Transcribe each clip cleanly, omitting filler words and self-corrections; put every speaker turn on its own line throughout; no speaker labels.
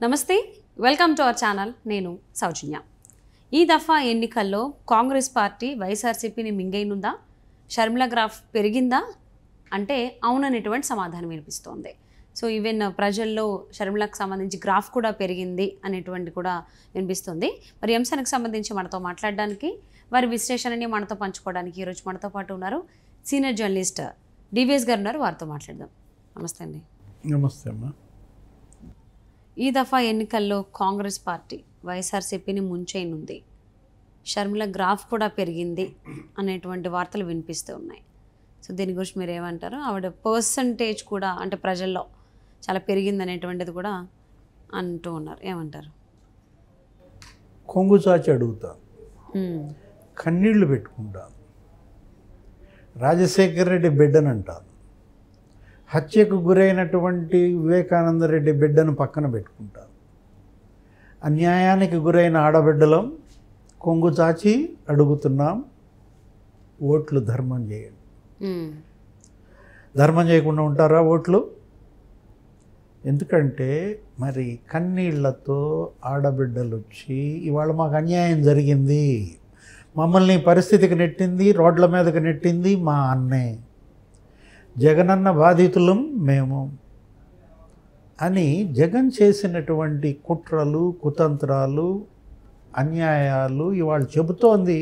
నమస్తే, welcome to our channel. నేను సౌజన్య. ఈ దఫా ఎన్నికల్లో కాంగ్రెస్ పార్టీ వైఎస్ఆర్సీపీని మింగైనుందా? షర్మిల గ్రాఫ్ పెరిగిందా అంటే అవుననేటువంటి సమాధానం వినిపిస్తోంది. సో ఈవెన్ ప్రజల్లో షర్మిలకు సంబంధించి గ్రాఫ్ కూడా పెరిగింది అనేటువంటి కూడా వినిపిస్తుంది. మరి అంశానికి సంబంధించి మనతో మాట్లాడడానికి, వారి విశ్లేషణని మనతో పంచుకోవడానికి ఈరోజు మనతో పాటు ఉన్నారు సీనియర్ జర్నలిస్ట్ డివిఎస్ గారు ఉన్నారు. వారితో మాట్లాడదాం. నమస్తే అండి.
నమస్తే అమ్మా.
ఈ దఫా ఎన్నికల్లో కాంగ్రెస్ పార్టీ వైఎస్ఆర్సీపీని ముంచేయనుంది, షర్మిల గ్రాఫ్ కూడా పెరిగింది అనేటువంటి వార్తలు వినిపిస్తూ ఉన్నాయి. సో దీని గురించి మీరు ఏమంటారు? ఆవిడ పర్సంటేజ్ కూడా అంటే ప్రజల్లో చాలా పెరిగింది అనేటువంటిది కూడా అంటూ ఉన్నారు. ఏమంటారు?
కొంగు చాచి అడుగుతాను, కన్నీళ్లు పెట్టుకుంటాను, రాజశేఖర రెడ్డి బిడ్డను అంటాను, హత్యకు గురైనటువంటి వివేకానంద రెడ్డి బిడ్డను పక్కన పెట్టుకుంటాను, అన్యాయానికి గురైన ఆడబిడ్డలం కొంగు చాచి అడుగుతున్నాం, ఓట్లు ధర్మం చేయండి. ధర్మం చేయకుండా ఉంటారా ఓట్లు? ఎందుకంటే మరి కన్నీళ్లతో ఆడబిడ్డలు వచ్చి ఇవాళ మాకు అన్యాయం జరిగింది, మమ్మల్ని పరిస్థితికి నెట్టింది, రోడ్ల మీదకి నెట్టింది మా అన్నే, జగనన్న బాధితులం మేము అని జగన్ చేసినటువంటి కుట్రలు, కుతంత్రాలు, అన్యాయాలు ఇవాళ చెబుతోంది.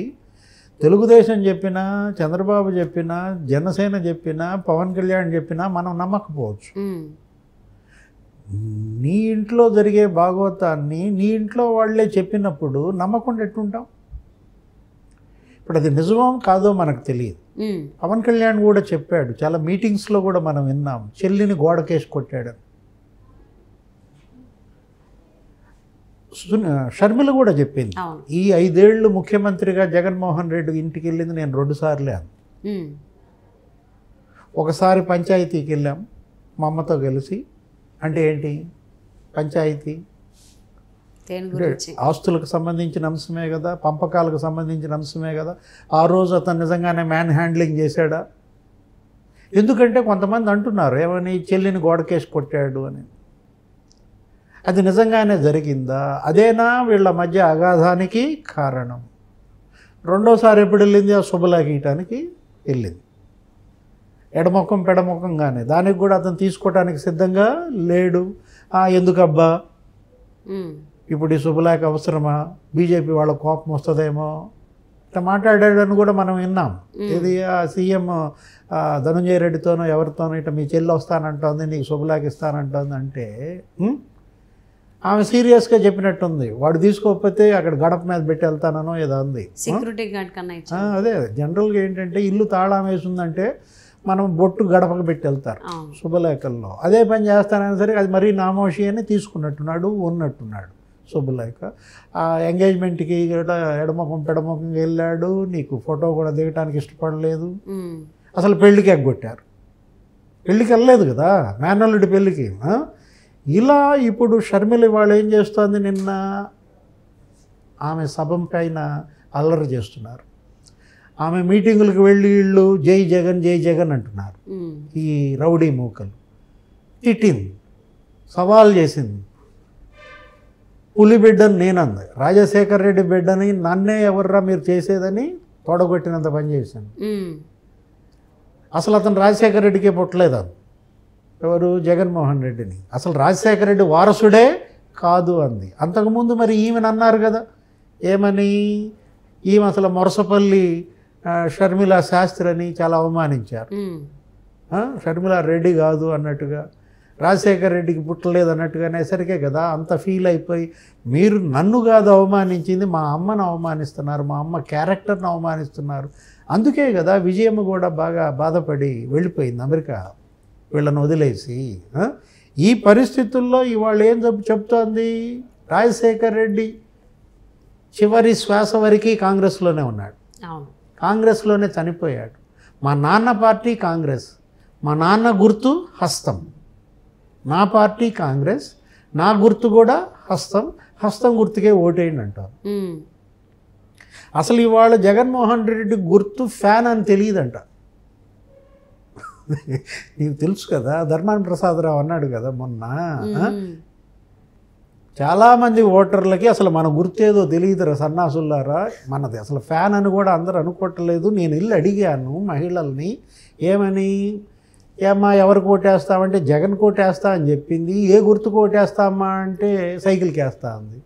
తెలుగుదేశం చెప్పినా, చంద్రబాబు చెప్పినా, జనసేన చెప్పినా, పవన్ కళ్యాణ్ చెప్పినా మనం నమ్మకపోవచ్చు. నీ ఇంట్లో జరిగే భాగవతాన్ని నీ ఇంట్లో వాళ్ళే చెప్పినప్పుడు నమ్మకుండా ఎట్టుంటాం? ఇప్పుడు అది నిజమో కాదో మనకు తెలియదు. పవన్ కళ్యాణ్ కూడా చెప్పాడు, చాలా మీటింగ్స్లో కూడా మనం విన్నాం, చెల్లిని గోడకేసి కొట్టాడని. షర్మిల కూడా చెప్పింది, ఈ 5 ఏళ్ళు ముఖ్యమంత్రిగా జగన్మోహన్ రెడ్డి ఇంటికి వెళ్ళింది నేను 2 సార్లే అని. ఒకసారి పంచాయతీకి వెళ్ళాం మా అమ్మతో కలిసి. అంటే ఏంటి పంచాయతీ? ఆస్తులకు సంబంధించిన అంశమే కదా, పంపకాలకు సంబంధించిన అంశమే కదా. ఆ రోజు అతను నిజంగానే మ్యాన్ హ్యాండ్లింగ్ చేశాడా? ఎందుకంటే కొంతమంది అంటున్నారు ఏమని, చెల్లిని గోడకేసి కొట్టాడు అని. అది నిజంగానే జరిగిందా? అదేనా వీళ్ళ మధ్య అగాధానికి కారణం? రెండోసారి ఎప్పుడు వెళ్ళింది? ఆ శుభలా గీయటానికి వెళ్ళింది, ఎడముఖం పెడముఖంగానే. దానికి కూడా అతను తీసుకోవటానికి సిద్ధంగా లేడు. ఎందుకబ్బా ఇప్పుడు ఈ శుభలేఖ అవసరమా? బీజేపీ వాళ్ళ కోపం వస్తుందేమో ఇట్లా మాట్లాడాడని కూడా మనం విన్నాం. ఇది సీఎం ధనంజయ రెడ్డితోనో ఎవరితోనో ఇట్లా మీ చెల్లి వస్తానంటోంది, నీకు శుభలేఖ ఇస్తానంటోంది అంటే ఆమె సీరియస్గా చెప్పినట్టుంది. వాడు తీసుకోకపోతే అక్కడ గడప మీద పెట్టి వెళ్తానో ఏదో ఉంది.
సెక్యూరిటీ గార్డ్ కన్నా
అదే జనరల్గా ఏంటంటే ఇల్లు తాళం వేసిందంటే మనం బొట్టు గడపకు పెట్టి వెళ్తారు శుభలేఖల్లో. అదే పని చేస్తానని సరే అది మరీ నామోషి అని తీసుకున్నట్టున్నాడు, ఉన్నట్టున్నాడు శుభలేఖ. ఆ ఎంగేజ్మెంట్కి ఎడముఖం పెడముఖంగా వెళ్ళాడు, నీకు ఫోటో కూడా దిగటానికి ఇష్టపడలేదు, అసలు పెళ్ళికి ఎగ్గొట్టారు. పెళ్ళికి వెళ్ళలేదు కదా, మేనల్లుడి పెళ్ళికి. ఇలా ఇప్పుడు షర్మిల వాళ్ళు ఏం చేస్తోంది, నిన్న ఆమె సభ పైన అల్లరి చేస్తున్నారు. ఆమె మీటింగులకు వెళ్ళి వీళ్ళు జై జగన్ జై జగన్ అంటున్నారు. ఈ రౌడీ మూకలు తిట్టింది, సవాల్ చేసింది. పులి బిడ్డను నేనంది, రాజశేఖర రెడ్డి బిడ్డని నన్నే ఎవర్రా మీరు చేసేదని తోడగొట్టినంత పని చేశాను. అసలు అతను రాజశేఖర రెడ్డికే పుట్టలేదు. అది ఎవరు? జగన్మోహన్ రెడ్డిని. అసలు రాజశేఖర రెడ్డి వారసుడే కాదు అంది. అంతకుముందు మరి ఈమెను అన్నారు కదా, ఏమని? ఈమె అసలు మొరసపల్లి షర్మిల శాస్త్రి అని చాలా అవమానించారు. షర్మిల రెడ్డి కాదు అన్నట్టుగా, రాజశేఖర రెడ్డికి పుట్టలేదు అన్నట్టుగా అనేసరికే కదా అంత ఫీల్ అయిపోయి, మీరు నన్ను కాదు అవమానించింది, మా అమ్మను అవమానిస్తున్నారు, మా అమ్మ క్యారెక్టర్ను అవమానిస్తున్నారు. అందుకే కదా విజయమ్మ కూడా బాగా బాధపడి వెళ్ళిపోయింది అమెరికా, వీళ్ళని వదిలేసి. ఈ పరిస్థితుల్లో ఇవాళ ఏం చెప్తోంది, రాజశేఖర రెడ్డి చివరి శ్వాస వరకు కాంగ్రెస్లోనే ఉన్నాడు, కాంగ్రెస్లోనే చనిపోయాడు. మా నాన్న పార్టీ కాంగ్రెస్, మా నాన్న గుర్తు హస్తం, నా పార్టీ కాంగ్రెస్, నా గుర్తు కూడా హస్తం, హస్తం గుర్తుకే ఓటేయండి అంటారు. అసలు ఇవాళ జగన్మోహన్ రెడ్డి గుర్తు ఫ్యాన్ అని తెలియదంట. నీకు తెలుసు కదా, ధర్మాన ప్రసాదరావు అన్నాడు కదా మొన్న, చాలామంది ఓటర్లకి అసలు మన గుర్తేదో తెలియదురా సన్నాసుల్లారా, మనది అసలు ఫ్యాన్ అని కూడా అందరూ అనుకోవట్లేదు. నేను వెళ్ళి అడిగాను మహిళల్ని, ఏమని, ఏమ్మా ఎవరు కోటేస్తామంటే జగన్ కోటేస్తా అని చెప్పింది. ఏ గుర్తు కోటేస్తామా అంటే సైకిల్కి వేస్తా ఉంది.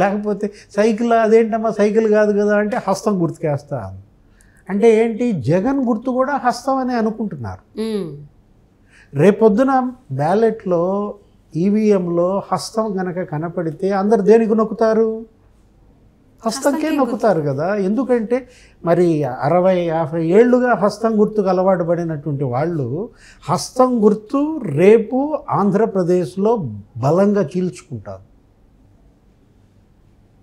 లేకపోతే సైకిల్, అదేంటమ్మా సైకిల్ కాదు కదా అంటే హస్తం గుర్తుకేస్తా ఉంది. అంటే ఏంటి, జగన్ గుర్తు కూడా హస్తం అని అనుకుంటున్నారు. రేపొద్దున బ్యాలెట్లో ఈవీఎంలో హస్తం కనుక కనపడితే అందరు దేనికి నొక్కుతారు? హస్తంకే నొక్కుతారు కదా. ఎందుకంటే మరి 60-50 ఏళ్ళుగా హస్తం గుర్తుకు అలవాటు పడినటువంటి వాళ్ళు హస్తం గుర్తు రేపు ఆంధ్రప్రదేశ్లో బలంగా చీల్చుకుంటారు,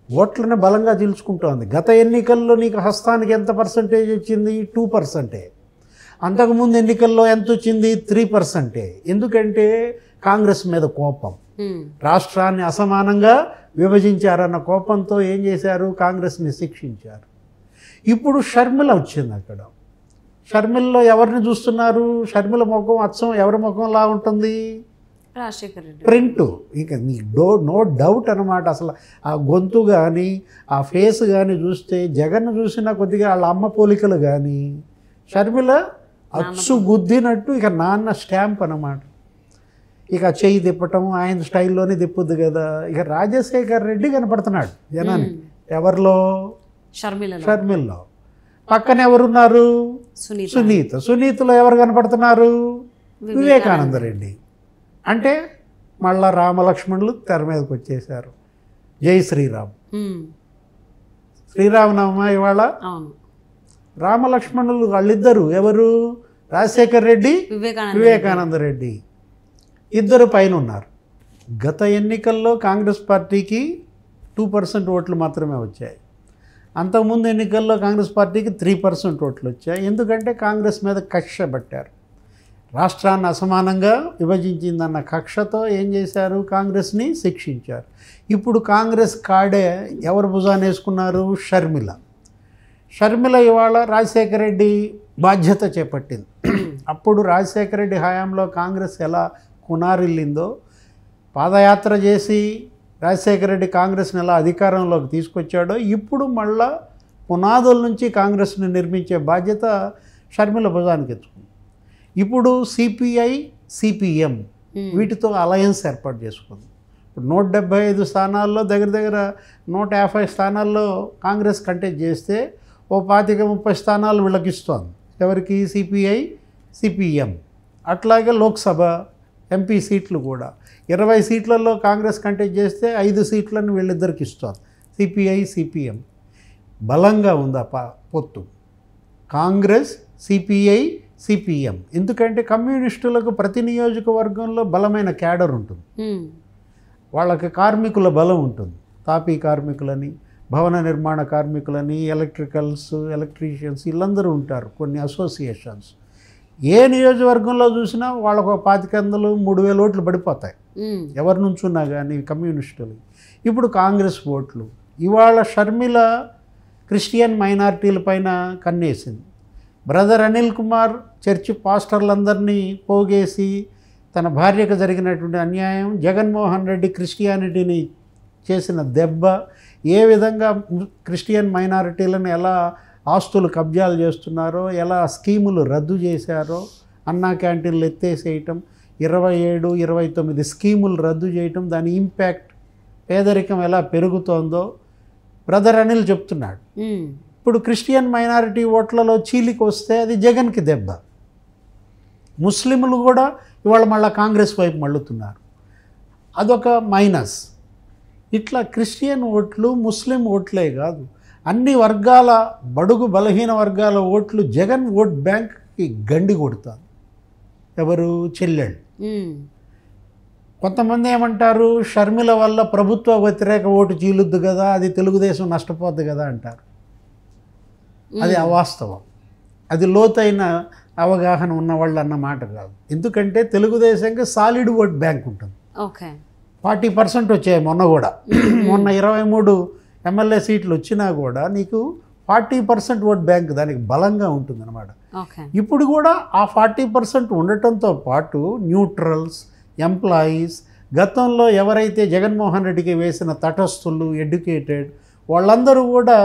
ఓట్లను బలంగా చీల్చుకుంటోంది. గత ఎన్నికల్లో నీకు హస్తానికి ఎంత పర్సంటేజ్ వచ్చింది? 2%. అంతకుముందు ఎన్నికల్లో ఎంత వచ్చింది? 3%. ఎందుకంటే కాంగ్రెస్ మీద కోపం, రాష్ట్రాన్ని అసమానంగా విభజించారన్న కోపంతో ఏం చేశారు? కాంగ్రెస్ని శిక్షించారు. ఇప్పుడు షర్మిల వచ్చింది. అక్కడ షర్మిలలో ఎవరిని చూస్తున్నారు? షర్మిల ముఖం అచ్చం ఎవరి ముఖంలా ఉంటుంది?
రాజశేఖర్ రెడ్డి
ప్రింట్. ఇక నీకు నో డౌట్ అనమాట. అసలు ఆ గొంతు కానీ ఆ ఫేస్ కానీ చూస్తే జగన్ చూసినా కొద్దిగా వాళ్ళ అమ్మ పోలికలు కానీ, షర్మిల అచ్చు గుద్దినట్టు ఇక నాన్న స్టాంప్ అన్నమాట. ఇక చెయ్యి తిప్పటం ఆయన స్టైల్లోనే తిప్పుద్ది కదా. ఇక రాజశేఖర్ రెడ్డి కనపడుతున్నాడు జనానికి. ఎవరిలో? షర్మిల్లో. పక్కన ఎవరున్నారు? సునీతలో ఎవరు కనపడుతున్నారు? వివేకానంద రెడ్డి. అంటే మళ్ళా రామలక్ష్మణులు తెర మీదకి వచ్చేసారు. జై శ్రీరామ్. శ్రీరామనవమ ఇవాళ. రామలక్ష్మణులు వాళ్ళిద్దరు ఎవరు? రాజశేఖర్ రెడ్డి, వివేకానంద రెడ్డి. ఇద్దరు పైన ఉన్నారు. గత ఎన్నికల్లో కాంగ్రెస్ పార్టీకి 2% ఓట్లు మాత్రమే వచ్చాయి. అంతకుముందు ఎన్నికల్లో కాంగ్రెస్ పార్టీకి 3% ఓట్లు వచ్చాయి. ఎందుకంటే కాంగ్రెస్ మీద కక్ష పట్టారు. రాష్ట్రాన్ని అసమానంగా విభజించిందన్న కక్షతో ఏం చేశారు? కాంగ్రెస్ని శిక్షించారు. ఇప్పుడు కాంగ్రెస్ కాడే ఎవరు భుజాన్ని వేసుకున్నారు? షర్మిల ఇవాళ రాజశేఖర రెడ్డి బాధ్యత చేపట్టింది. అప్పుడు రాజశేఖర రెడ్డి హయాంలో కాంగ్రెస్ ఎలా కునారిల్లిందో, పాదయాత్ర చేసి రాజశేఖర రెడ్డి కాంగ్రెస్ని ఎలా అధికారంలోకి తీసుకొచ్చాడో, ఇప్పుడు మళ్ళా పునాదుల నుంచి కాంగ్రెస్ని నిర్మించే బాధ్యత షర్మిల భుజానికి ఎత్తుకుంది. ఇప్పుడు సిపిఐ, సిపిఎం వీటితో అలయన్స్ ఏర్పాటు చేసుకుంది. ఇప్పుడు 175 స్థానాల్లో దగ్గర 150 స్థానాల్లో కాంగ్రెస్ కంటెస్ట్ చేస్తే 25-30 స్థానాలు వీళ్ళకి ఇస్తోంది. ఎవరికి? CPI, CPM. అట్లాగే లోక్సభ ఎంపీ సీట్లు కూడా 20 సీట్లలో కాంగ్రెస్ కంటెస్ట్ చేస్తే 5 సీట్లను వీళ్ళిద్దరికి ఇస్తోంది. సిపిఐ, సిపిఎం బలంగా ఉంది ఆ పొత్తు. Congress, CPI, CPM. ఎందుకంటే కమ్యూనిస్టులకు ప్రతి నియోజకవర్గంలో బలమైన క్యాడర్ ఉంటుంది. వాళ్ళకి కార్మికుల బలం ఉంటుంది. తాపీ కార్మికులని, భవన నిర్మాణ కార్మికులని, ఎలక్ట్రీషియన్స్ వీళ్ళందరూ ఉంటారు. కొన్ని అసోసియేషన్స్. ఏ నియోజకవర్గంలో చూసినా వాళ్ళకు 2500-3000 ఓట్లు పడిపోతాయి ఎవరి నుంచున్నా కానీ కమ్యూనిస్టులు. ఇప్పుడు కాంగ్రెస్ ఓట్లు. ఇవాళ షర్మిల క్రిస్టియన్ మైనారిటీల పైన కన్నేసింది. బ్రదర్ అనిల్ కుమార్ చర్చి పాస్టర్లందరినీ పోగేసి తన భార్యకు జరిగినటువంటి అన్యాయం, జగన్మోహన్ రెడ్డి క్రిస్టియానిటీని చేసిన దెబ్బ, ఏ విధంగా క్రిస్టియన్ మైనారిటీలను ఎలా ఆస్తులు కబ్జాలు చేస్తున్నారో, ఎలా స్కీములు రద్దు చేశారో, అన్నా క్యాంటీన్లు ఎత్తేసేయటం, 27-29 స్కీములు రద్దు చేయటం, దాని ఇంపాక్ట్ పేదరికం ఎలా పెరుగుతోందో బ్రదర్ అనిల్ చెప్తున్నాడు. ఇప్పుడు క్రిస్టియన్ మైనారిటీ ఓట్లలో చీలికి వస్తే అది జగన్కి దెబ్బ. ముస్లింలు కూడా ఇవాళ మళ్ళీ కాంగ్రెస్ వైపు మళ్ళుతున్నారు, అదొక మైనస్. ఇట్లా క్రిస్టియన్ ఓట్లు, ముస్లిం ఓట్లే కాదు, అన్ని వర్గాల బడుగు బలహీన వర్గాల ఓట్లు జగన్ ఓట్ బ్యాంక్కి గండి కొడతారు. ఎవరు? చెల్లెళ్ళు. కొంతమంది ఏమంటారు, షర్మిల వల్ల ప్రభుత్వ వ్యతిరేక ఓటు చీలుద్దు కదా, అది తెలుగుదేశం నష్టపోద్ది కదా అంటారు. అది అవాస్తవం. అది లోతైన అవగాహన ఉన్నవాళ్ళు అన్న మాట కాదు. ఎందుకంటే తెలుగుదేశంకి సాలిడ్ ఓట్ బ్యాంక్ ఉంటుంది. 40% వచ్చాయి మొన్న కూడా. మొన్న 23 ఎమ్మెల్యే సీట్లు వచ్చినా కూడా నీకు 40% ఓట్ బ్యాంక్ దానికి బలంగా ఉంటుందన్నమాట. ఇప్పుడు కూడా ఆ 40% ఉండటంతో పాటు న్యూట్రల్స్, ఎంప్లాయీస్, గతంలో ఎవరైతే జగన్మోహన్ రెడ్డికి వేసిన తటస్థులు ఎడ్యుకేటెడ్ వాళ్ళందరూ కూడా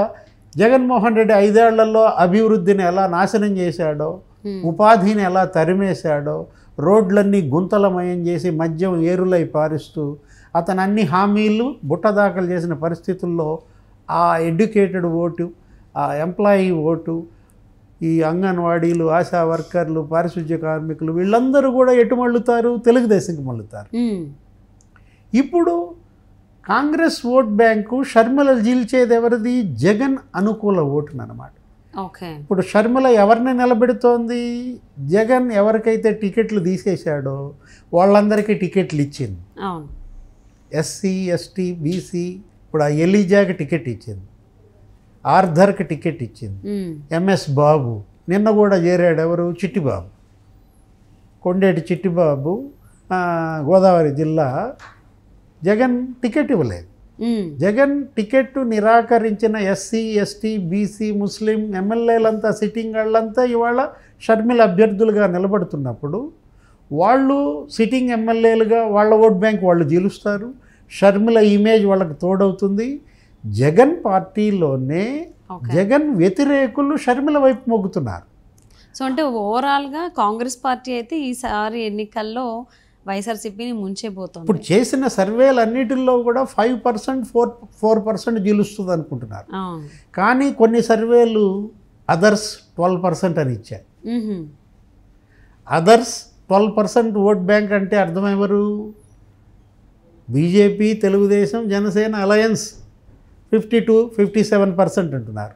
జగన్మోహన్ రెడ్డి 5 ఏళ్లలో అభివృద్ధిని ఎలా నాశనం చేశాడో, ఉపాధిని ఎలా తరిమేశాడో, రోడ్లన్నీ గుంతలమయం చేసి మద్యం ఏరులై పారిస్తూ అతను అన్ని హామీలు బుట్టదాఖలు చేసిన పరిస్థితుల్లో ఆ ఎడ్యుకేటెడ్ ఓటు, ఆ ఎంప్లాయీ ఓటు, ఈ అంగన్వాడీలు, ఆశా వర్కర్లు, పారిశుద్ధ్య కార్మికులు వీళ్ళందరూ కూడా ఎటు మళ్ళుతారు? తెలుగుదేశంకి మళ్ళుతారు. ఇప్పుడు కాంగ్రెస్ ఓట్ బ్యాంకు షర్మిల జీల్చేది ఎవరిది? జగన్ అనుకూల ఓటునమాట.
ఓకే.
ఇప్పుడు షర్మిల ఎవరిని నిలబెడుతోంది? జగన్ ఎవరికైతే టికెట్లు తీసేశాడో వాళ్ళందరికీ టికెట్లు ఇచ్చింది. SC, ST, BC. ఇప్పుడు ఆ ఎలీజాకి టికెట్ ఇచ్చింది, ఆర్థర్కి టికెట్ ఇచ్చింది, ఎంఎస్ బాబు నిన్న కూడా చేరాడు. ఎవరు? చిట్టిబాబు, కొండేటి చిట్టిబాబు, గోదావరి జిల్లా. జగన్ టికెట్ ఇవ్వలేదు. జగన్ టికెట్ నిరాకరించిన ఎస్సీ, ఎస్టీ, బీసీ, ముస్లిం ఎమ్మెల్యేలంతా, సిట్టింగ్ వాళ్ళంతా ఇవాళ షర్మిల అభ్యర్థులుగా నిలబడుతున్నప్పుడు వాళ్ళు సిట్టింగ్ ఎమ్మెల్యేలుగా వాళ్ళ ఓట్ బ్యాంక్ వాళ్ళు గెలుస్తారు. షర్మిల ఇమేజ్ వాళ్ళకి తోడవుతుంది. జగన్ పార్టీలోనే జగన్ వ్యతిరేకులు షర్మిల వైపు మొగ్గుతున్నారు.
సో అంటే ఓవరాల్గా కాంగ్రెస్ పార్టీ అయితే ఈసారి ఎన్నికల్లో వైఎస్ఆర్సీపీని ముంచేపోతుంది.
ఇప్పుడు చేసిన సర్వేలన్నిటిల్లో కూడా 5%, 4% గెలుస్తుంది అనుకుంటున్నారు. కానీ కొన్ని సర్వేలు అదర్స్ 12% అని ఇచ్చాయి. అదర్స్ 12% ఓట్ బ్యాంక్ అంటే అర్థం ఎవరు? బీజేపీ, తెలుగుదేశం, జనసేన అలయన్స్ 52-57% అంటున్నారు.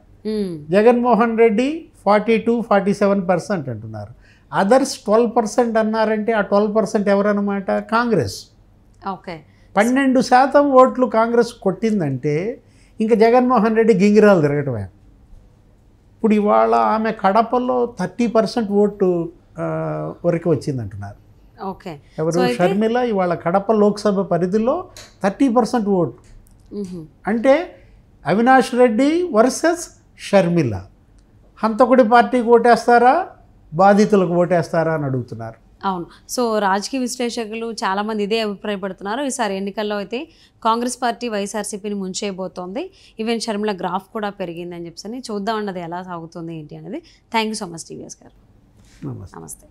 జగన్మోహన్ రెడ్డి 42-47% అంటున్నారు. అదర్స్ 12% అన్నారంటే ఆ 12% ఎవరన్నమాట? కాంగ్రెస్.
ఓకే.
12% ఓట్లు కాంగ్రెస్ కొట్టిందంటే ఇంకా జగన్మోహన్ రెడ్డి గింగిరాలు తిరగటమే. ఇప్పుడు ఇవాళ ఆమె కడపలో 30% ఓటు వరకు వచ్చిందంటున్నారు.
ఓకే.
ఎవరు? షర్మిల ఇవాళ కడప లోక్సభ పరిధిలో 30% ఓటు. అంటే అవినాష్ రెడ్డి వర్సెస్ షర్మిల. హంతకుడి పార్టీకి ఓటేస్తారా, బాధితులకు ఓటేస్తారా అని అడుగుతున్నారు.
అవును. సో రాజకీయ విశ్లేషకులు చాలామంది ఇదే అభిప్రాయపడుతున్నారు. ఈసారి ఎన్నికల్లో అయితే కాంగ్రెస్ పార్టీ వైఎస్ఆర్సీపీని ముంచేయబోతోంది. ఈవెన్ షర్మిల గ్రాఫ్ కూడా పెరిగిందని చెప్పి చూద్దాం అన్నది ఎలా సాగుతుంది ఏంటి అనేది. Thank you so much TVS గారు.
నమస్తే.